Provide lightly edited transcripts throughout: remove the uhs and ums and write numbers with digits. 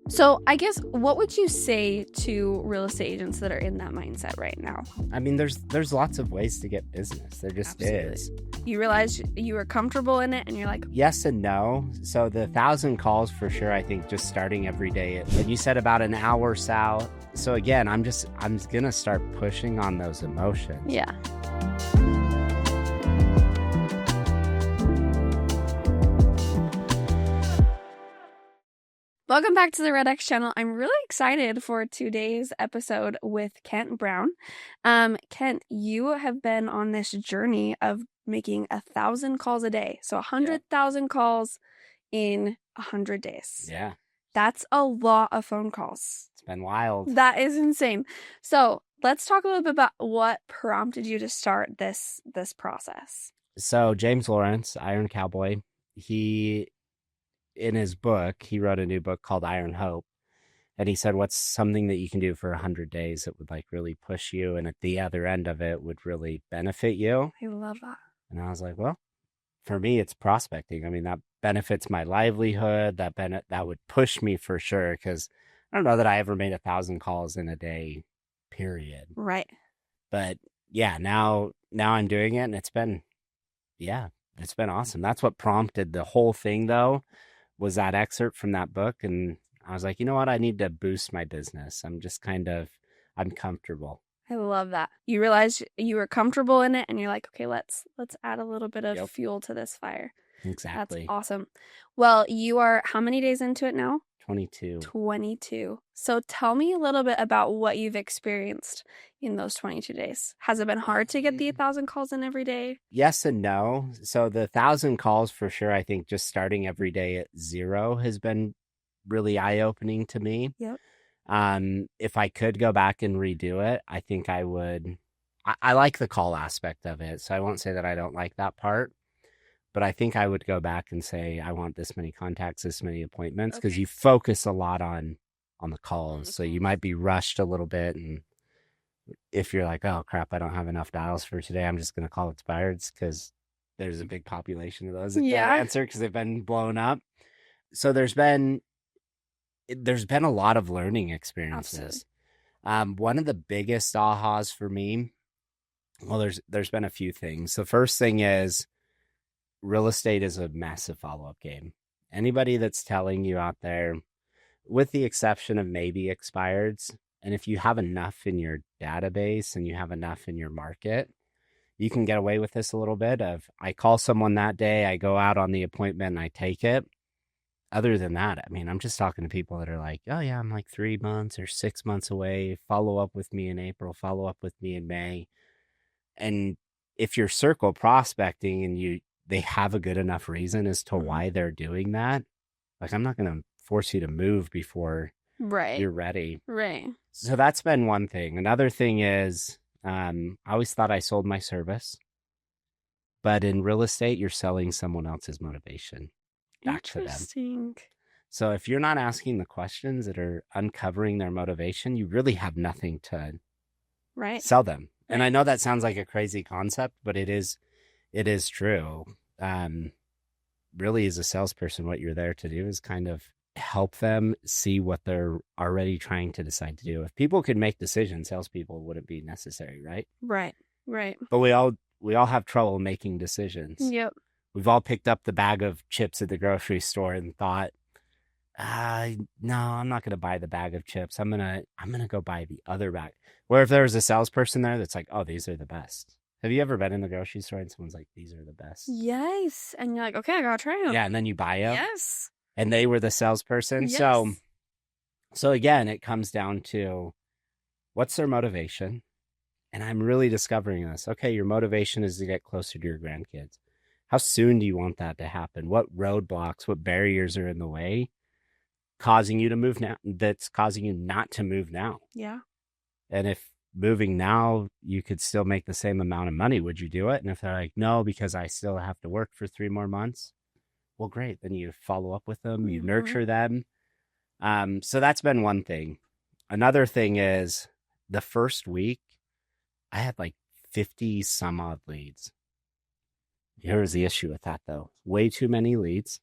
So I guess what would you say to real estate agents that are in that mindset right now? I mean, there's lots of ways to get business. There just is. You realize you were comfortable in it and you're like, Yes and no. So the 1,000 calls for sure, I think just starting every day. And you said about an hour, Sal. So again, I'm going to start pushing on those emotions. yeah. Welcome back to the REDX channel. I'm really excited for today's episode with Kent Brown. Kent, you have been on this journey of making 1,000 calls a day. So 100,000 calls in 100 days. Yeah. That's a lot of phone calls. It's been wild. That is insane. So let's talk a little bit about what prompted you to start this process. So James Lawrence, Iron Cowboy, in his book, he wrote a new book called Iron Hope. And he said, what's something that you can do for 100 days that would like really push you and at the other end of it would really benefit you? I love that. And I was like, well, for me, it's prospecting. I mean, that benefits my livelihood. That would push me for sure. Because I don't know that I ever made 1,000 calls in a day, period. Right. But yeah, now I'm doing it and it's been awesome. That's what prompted the whole thing though, was that excerpt from that book. And I was like, you know what? I need to boost my business. I'm comfortable. I love that. You realize you were comfortable in it and you're like, okay, let's add a little bit of fuel to this fire. Exactly. That's awesome. Well, you are how many days into it now? 22. 22. So tell me a little bit about what you've experienced in those 22 days. Has it been hard to get the 1,000 calls in every day? Yes and no. So the 1,000 calls for sure, I think just starting every day at 0 has been really eye-opening to me. Yep. If I could go back and redo it, I think I would. I like the call aspect of it, so I won't say that I don't like that part. But I think I would go back and say, I want this many contacts, this many appointments, because you focus a lot on the calls. So you might be rushed a little bit. And if you're like, oh, crap, I don't have enough dials for today, I'm just going to call expireds because there's a big population of those that don't answer because they've been blown up. So there's been a lot of learning experiences. One of the biggest ahas for me, well, there's been a few things. The first thing is, real estate is a massive follow-up game. Anybody that's telling you out there, with the exception of maybe expireds, and if you have enough in your database and you have enough in your market, you can get away with this a little bit of, I call someone that day, I go out on the appointment and I take it. Other than that, I mean, I'm just talking to people that are like, oh yeah, I'm like 3 months or 6 months away. Follow up with me in April, follow up with me in May. And if you're circle prospecting and they have a good enough reason as to why they're doing that, like, I'm not going to force you to move before you're ready. Right. So that's been one thing. Another thing is, I always thought I sold my service, but in real estate, you're selling someone else's motivation back to them. Interesting. So if you're not asking the questions that are uncovering their motivation, you really have nothing to sell them. And I know that sounds like a crazy concept, but it is true. Really, as a salesperson, what you're there to do is kind of help them see what they're already trying to decide to do. If people could make decisions, salespeople wouldn't be necessary, right? Right. But we all have trouble making decisions. Yep. We've all picked up the bag of chips at the grocery store and thought, no, I'm not going to buy the bag of chips. I'm going to go buy the other bag. Where if there was a salesperson there that's like, oh, these are the best. Have you ever been in the grocery store and someone's like, these are the best? Yes. And you're like, okay, I gotta try them. Yeah, and then you buy them. Yes. And they were the salesperson. Yes. So again, it comes down to what's their motivation? And I'm really discovering this. Okay, your motivation is to get closer to your grandkids. How soon do you want that to happen? What roadblocks, what barriers are in the way causing you to move now? That's causing you not to move now. Yeah. And if moving now, you could still make the same amount of money, would you do it? And if they're like, no, because I still have to work for 3 more months, well, great. Then you follow up with them, you nurture them. So that's been one thing. Another thing is the first week, I had like 50 some odd leads. Here's the issue with that though. Way too many leads.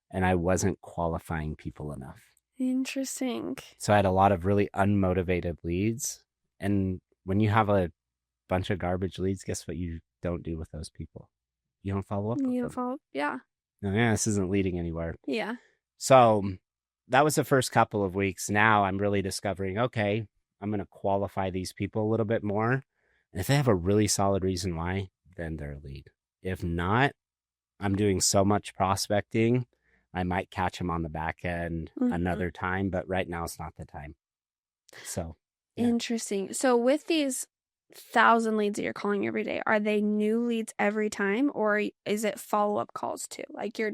And I wasn't qualifying people enough. Interesting. So I had a lot of really unmotivated leads. And when you have a bunch of garbage leads, guess what you don't do with those people? You don't follow up with You them. follow, yeah. No, yeah, this isn't leading anywhere. Yeah. So that was the first couple of weeks. Now I'm really discovering, okay, I'm going to qualify these people a little bit more. And if they have a really solid reason why, then they're a lead. If not, I'm doing so much prospecting, I might catch them on the back end another time, but right now it's not the time. So, yeah. Interesting. So with these 1,000 leads that you're calling every day, are they new leads every time, or is it follow-up calls too? Like who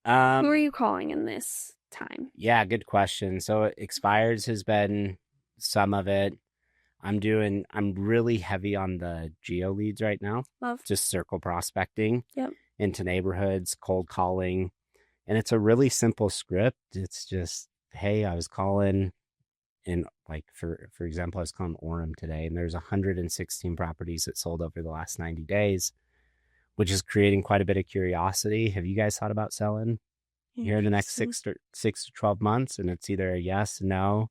are you calling in this time? Yeah, good question. So expires has been some of it. I'm really heavy on the GeoLeads right now. Love. Just circle prospecting. Yep. Into neighborhoods, cold calling. And it's a really simple script. It's just, hey, I was calling in, like, for example, I was calling Orem today, and there's 116 properties that sold over the last 90 days, which is creating quite a bit of curiosity. Have you guys thought about selling here in the next 6 to 12 months? And it's either a yes, no.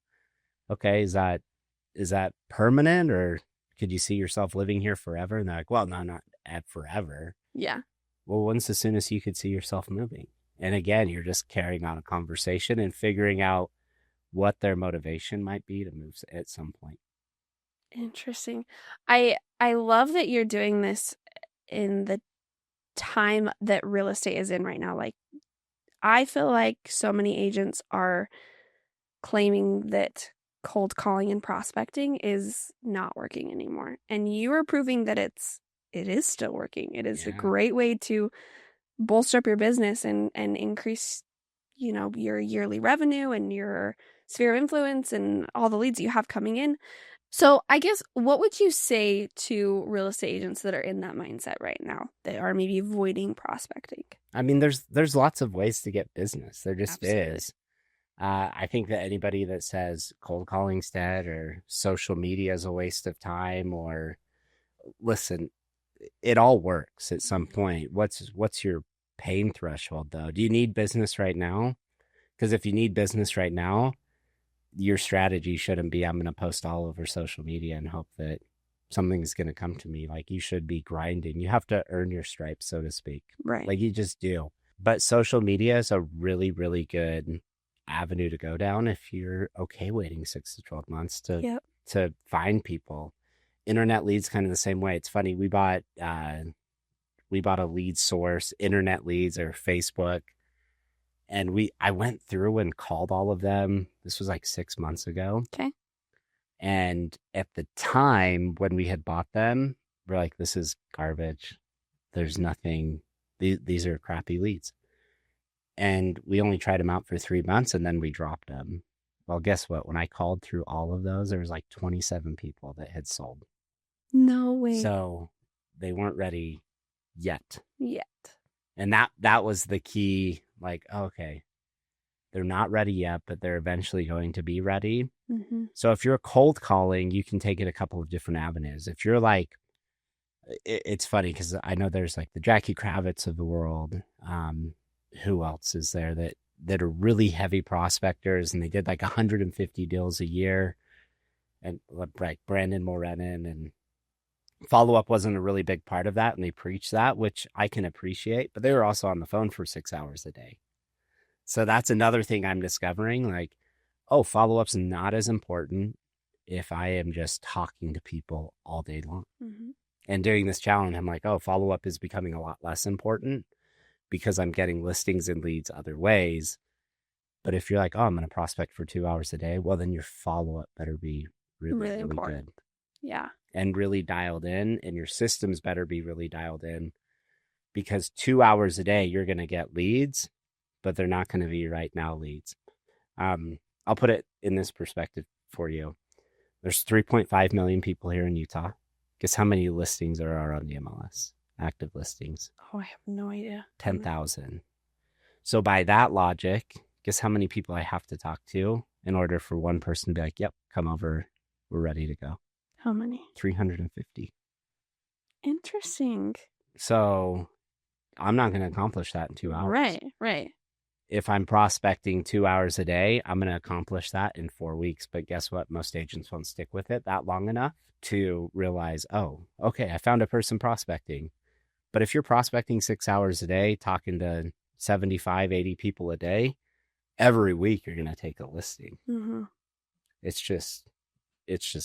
Okay, is that permanent, or could you see yourself living here forever? And they're like, well, no, not forever. Yeah. Well, when's the soonest you could see yourself moving? And again, you're just carrying on a conversation and figuring out what their motivation might be to move at some point. Interesting. I love that you're doing this in the time that real estate is in right now. Like, I feel like so many agents are claiming that cold calling and prospecting is not working anymore. And you are proving that it is still working. It is a great way to bolster up your business and increase, your yearly revenue and your sphere of influence and all the leads you have coming in. So I guess, what would you say to real estate agents that are in that mindset right now, that are maybe avoiding prospecting? I mean, there's lots of ways to get business. There just Absolutely. is. I think that anybody that says cold calling's dead or social media is a waste of time, or listen, it all works at some point. What's your pain threshold though? Do you need business right now? Because if you need business right now, your strategy shouldn't be, I'm going to post all over social media and hope that something's going to come to me. Like, you should be grinding. You have to earn your stripes, so to speak. Right. Like, you just do. But social media is a really, really good avenue to go down if you're okay waiting 6 to 12 months to find people. Internet leads kind of the same way. It's funny. We bought a lead source, internet leads, or Facebook. And I went through and called all of them. This was like 6 months ago. Okay. And at the time when we had bought them, we're like, this is garbage. There's nothing. These are crappy leads. And we only tried them out for 3 months, and then we dropped them. Well, guess what? When I called through all of those, there was like 27 people that had sold. No way. So they weren't ready yet. And that was the key. Like, okay, they're not ready yet, but they're eventually going to be ready. Mm-hmm. So if you're cold calling, you can take it a couple of different avenues. If you're like, it's funny because I know there's like the Jackie Kravitz of the world. Who else is there that are really heavy prospectors, and they did like 150 deals a year, and like Brandon Morenin, and follow-up wasn't a really big part of that, and they preach that, which I can appreciate, but they were also on the phone for 6 hours a day. So that's another thing I'm discovering, like, oh, follow-up's not as important if I am just talking to people all day long. Mm-hmm. And during this challenge, I'm like, oh, follow-up is becoming a lot less important because I'm getting listings and leads other ways. But if you're like, oh, I'm going to prospect for 2 hours a day, well, then your follow-up better be really important. Good. Yeah. And really dialed in, and your systems better be really dialed in, because 2 hours a day, you're going to get leads, but they're not going to be right now leads. I'll put it in this perspective for you. There's 3.5 million people here in Utah. Guess how many listings there are on the MLS? Active listings. Oh, I have no idea. 10,000. So by that logic, guess how many people I have to talk to in order for one person to be like, yep, come over, we're ready to go. How many? 350. Interesting. So I'm not going to accomplish that in 2 hours. Right. if I'm prospecting 2 hours a day, I'm going to accomplish that in 4 weeks. But guess what? Most agents won't stick with it that long enough to realize, oh, okay, I found a person prospecting. But if you're prospecting 6 hours a day, talking to 75, 80 people a day, every week you're going to take a listing. Mm-hmm. It's just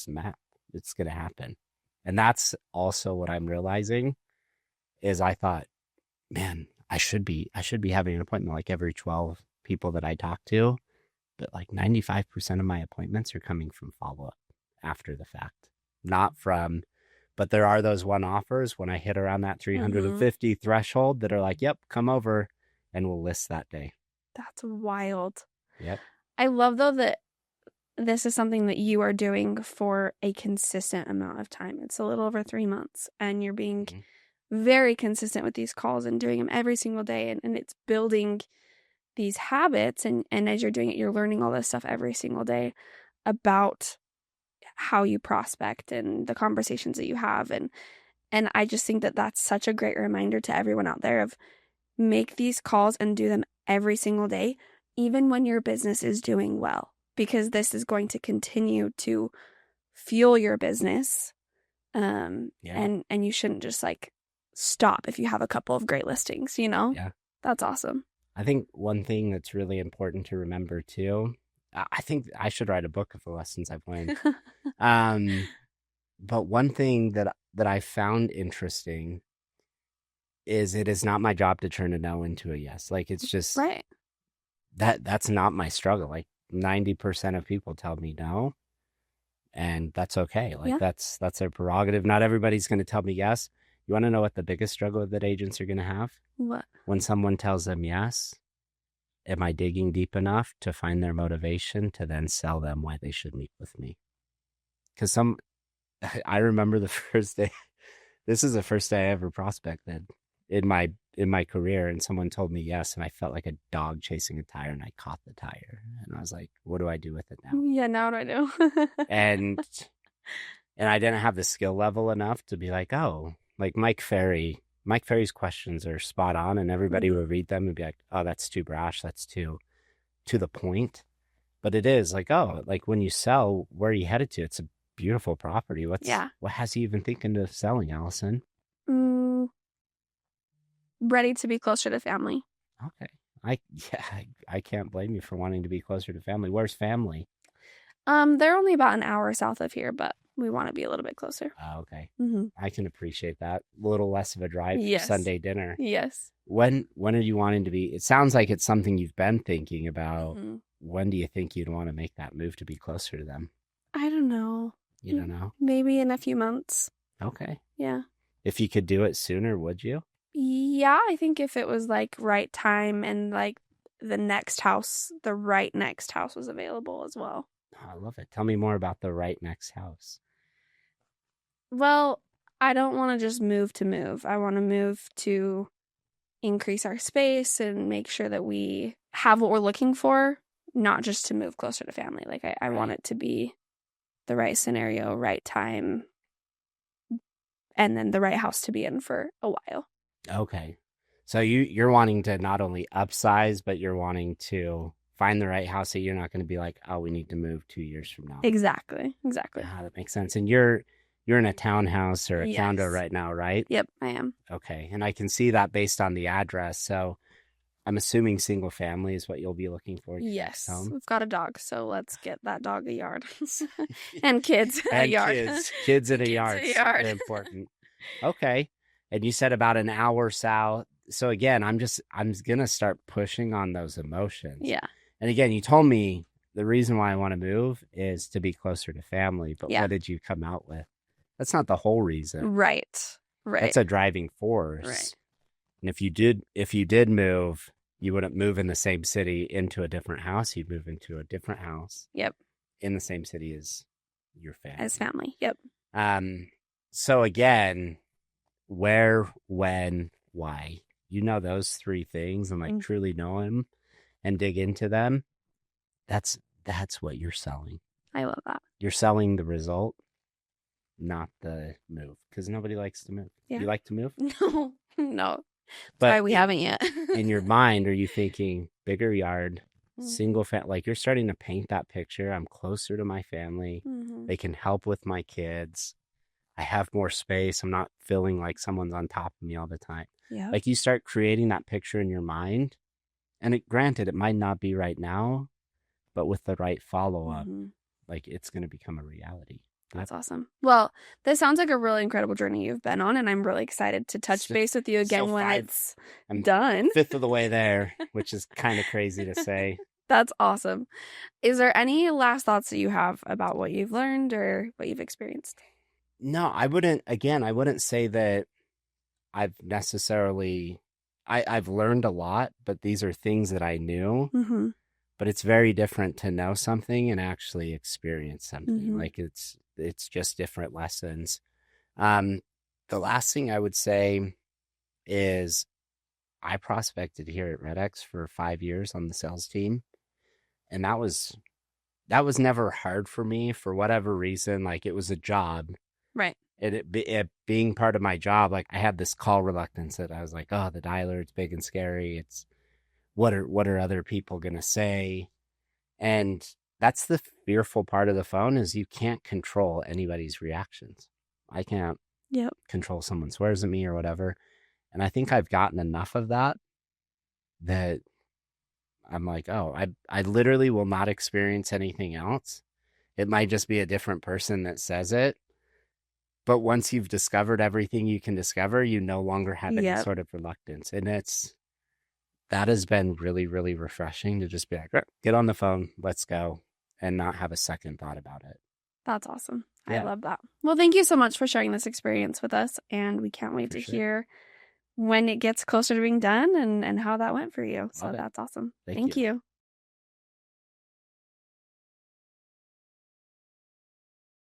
math. It's going to happen. And that's also what I'm realizing is I thought, man, I should be having an appointment like every 12 people that I talk to, but like 95% of my appointments are coming from follow-up after the fact, not from, but there are those one offers when I hit around that 350 threshold that are like, yep, come over and we'll list that day. That's wild. Yep. I love though that this is something that you are doing for a consistent amount of time. It's a little over 3 months and you're being very consistent with these calls and doing them every single day. And it's building these habits. And as you're doing it, you're learning all this stuff every single day about how you prospect and the conversations that you have. And I just think that that's such a great reminder to everyone out there of make these calls and do them every single day, even when your business is doing well, because this is going to continue to fuel your business. And you shouldn't just like stop if you have a couple of great listings, you know? Yeah. That's awesome. I think one thing that's really important to remember too, I think I should write a book of the lessons I've learned. But one thing that I found interesting is it is not my job to turn a no into a yes. Like it's just right. That's not my struggle. Like 90% of people tell me no, and that's okay. Like that's their prerogative. Not everybody's going to tell me yes. You want to know what the biggest struggle that agents are going to have? What? When someone tells them yes, am I digging deep enough to find their motivation to then sell them why they should meet with me? Because I remember the first day. This is the first day I ever prospected in my career, and someone told me yes, and I felt like a dog chasing a tire, and I caught the tire, and I was like, "What do I do with it now?" Yeah, now what do I do? and I didn't have the skill level enough to be like, oh, like Mike Ferry's questions are spot on, and everybody would read them and be like, oh, that's too brash, that's too to the point. But it is like, oh, like when you sell, where are you headed to? It's a beautiful property. What has he even thinking of selling, Allison? Ready to be closer to family. Okay. I can't blame you for wanting to be closer to family. Where's family? They're only about an hour south of here, but we want to be a little bit closer. Oh, okay. I can appreciate that. A little less of a drive for Sunday dinner. Yes. When are you wanting to be? It sounds like it's something you've been thinking about. When do you think you'd want to make that move to be closer to them? I don't know. You don't know? Maybe in a few months. Okay. Yeah. If you could do it sooner, would you? Yeah, I think if it was like right time and like the right next house was available as well. Oh, I love it. Tell me more about the right next house. Well, I don't want to just move to move. I want to move to increase our space and make sure that we have what we're looking for, not just to move closer to family. Like I want it to be the right scenario, right time, and then the right house to be in for a while. Okay. So you're wanting to not only upsize, but you're wanting to find the right house that you're not going to be like, oh, we need to move 2 years from now. Exactly. That makes sense. And you're in a townhouse or a condo right now, right? Yep, I am. Okay. And I can see that based on the address. So I'm assuming single family is what you'll be looking for. Yes. We've got a dog, so let's get that dog a yard. And kids a yard. Kids in a yard. Very important. Okay. And you said about an hour south. So again, I'm going to start pushing on those emotions. Yeah. And again, you told me the reason why I want to move is to be closer to family. But what did you come out with? That's not the whole reason. Right. That's a driving force. Right. And if you did move, you wouldn't move in the same city into a different house. You'd move into a different house. Yep. In the same city as your family. As family. Yep. So again, where, when, why? You know those three things, and like truly know them and dig into them. That's what you're selling. I love that. You're selling the result, not the move, because nobody likes to move. Yeah. You like to move? No. But why we haven't yet. In your mind, are you thinking, bigger yard, Mm-hmm. like you're starting to paint that picture. I'm closer to my family. Mm-hmm. They can help with my kids. I have more space. I'm not feeling like someone's on top of me all the time. Yep. Like you start creating that picture in your mind. And granted, it might not be right now, but with the right follow up, Mm-hmm. like it's going to become a reality. Yep. That's awesome. Well, this sounds like a really incredible journey you've been on, and I'm really excited to touch So, base with you so again when five, it's I'm done. fifth of the way there, which is kind of crazy to say. That's awesome. Is there any last thoughts that you have about what you've learned or what you've experienced? No, I wouldn't say that I've necessarily, I've learned a lot, but these are things that I knew. Mm-hmm. But it's very different to know something and actually experience something. Mm-hmm. Like it's just different lessons. Um, the last thing I would say is I prospected here at REDX for 5 years on the sales team, and that was never hard for me for whatever reason. Like it was a job, Right. it being part of my job. Like I had this call reluctance that I was like, oh, the dialer, it's big and scary. It's what are other people gonna say? And that's the fearful part of the phone is you can't control anybody's reactions. I can't Yep. control someone swears at me or whatever. And I think I've gotten enough of that I'm like, oh, I literally will not experience anything else. It might just be a different person that says it. But once you've discovered everything you can discover, you no longer have any Yep. sort of reluctance. And that has been really, really refreshing to just be like, "Right, get on the phone, let's go," and not have a second thought about it. That's awesome. I Yeah, love that. Well, thank you so much for sharing this experience with us, and we can't wait for to sure. hear when it gets closer to being done and how that went for you. So Love it. that's awesome. Thank Thank you. you.